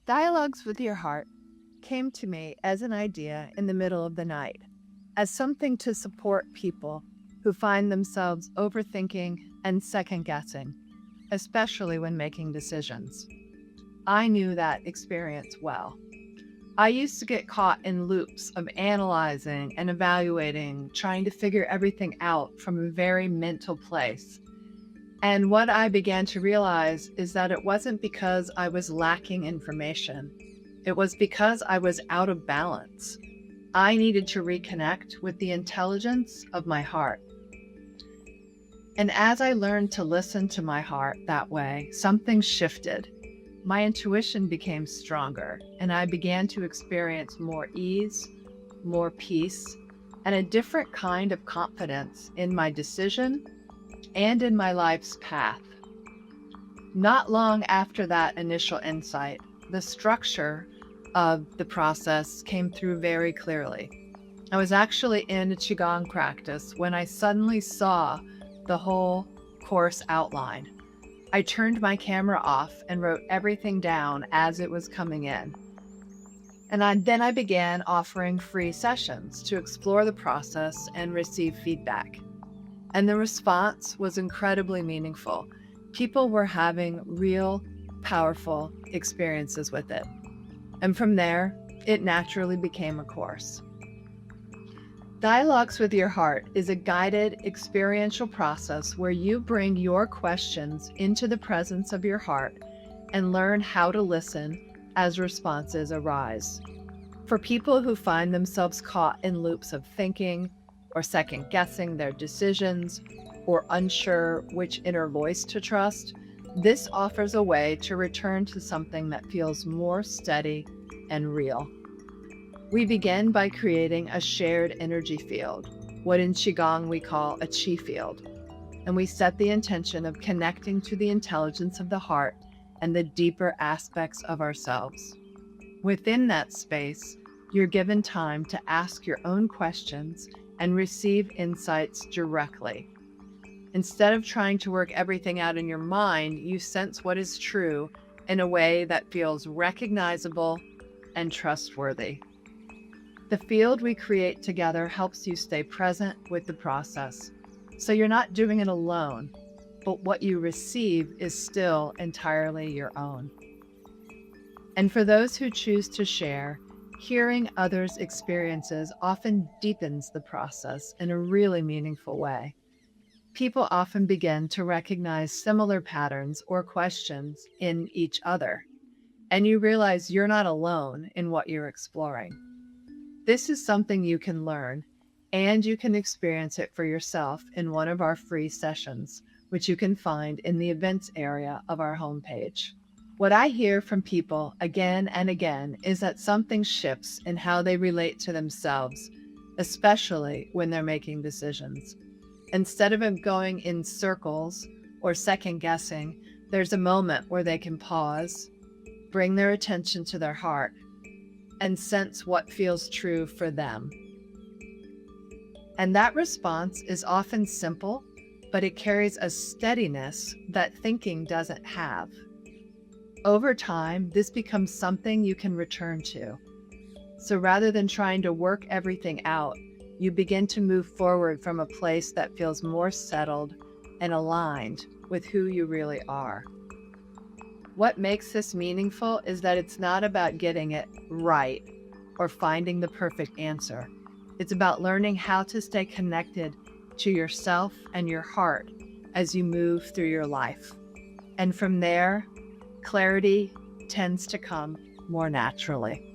Dialogues with Your Heart came to me as an idea in the middle of the night, as something to support people who find themselves overthinking and second guessing, especially when making decisions. I knew that experience well. I used to get caught in loops of analyzing and evaluating, trying to figure everything out from a very mental place. And what I began to realize is that it wasn't because I was lacking information. It was because I was out of balance. I needed to reconnect with the intelligence of my heart. And as I learned to listen to my heart that way, something shifted. My intuition became stronger, and I began to experience more ease, more peace, and a different kind of confidence in my decision and in my life's path. Not long after that initial insight, the structure of the process came through very clearly. I was actually in a Qigong practice when I suddenly saw the whole course outline. I turned my camera off and wrote everything down as it was coming in. Then I began offering free sessions to explore the process and receive feedback. And the response was incredibly meaningful. People were having real, powerful experiences with it. And from there, it naturally became a course. Dialogues with Your Heart is a guided experiential process where you bring your questions into the presence of your heart and learn how to listen as responses arise. For people who find themselves caught in loops of thinking or second guessing their decisions or unsure which inner voice to trust, this offers a way to return to something that feels more steady and real. We begin by creating a shared energy field, what in Qigong we call a Qi field, and we set the intention of connecting to the intelligence of the heart and the deeper aspects of ourselves. Within that space, you're given time to ask your own questions and receive insights directly. Instead of trying to work everything out in your mind, you sense what is true in a way that feels recognizable and trustworthy. The field we create together helps you stay present with the process, so you're not doing it alone, but what you receive is still entirely your own. And for those who choose to share, hearing others' experiences often deepens the process in a really meaningful way. People often begin to recognize similar patterns or questions in each other, and you realize you're not alone in what you're exploring. This is something you can learn, and you can experience it for yourself in one of our free sessions, which you can find in the events area of our homepage. What I hear from people again and again is that something shifts in how they relate to themselves, especially when they're making decisions. Instead of going in circles or second guessing, there's a moment where they can pause, bring their attention to their heart, and sense what feels true for them. And that response is often simple, but it carries a steadiness that thinking doesn't have. Over time, this becomes something you can return to. So rather than trying to work everything out, you begin to move forward from a place that feels more settled and aligned with who you really are. What makes this meaningful is that it's not about getting it right or finding the perfect answer. It's about learning how to stay connected to yourself and your heart as you move through your life. And from there, clarity tends to come more naturally.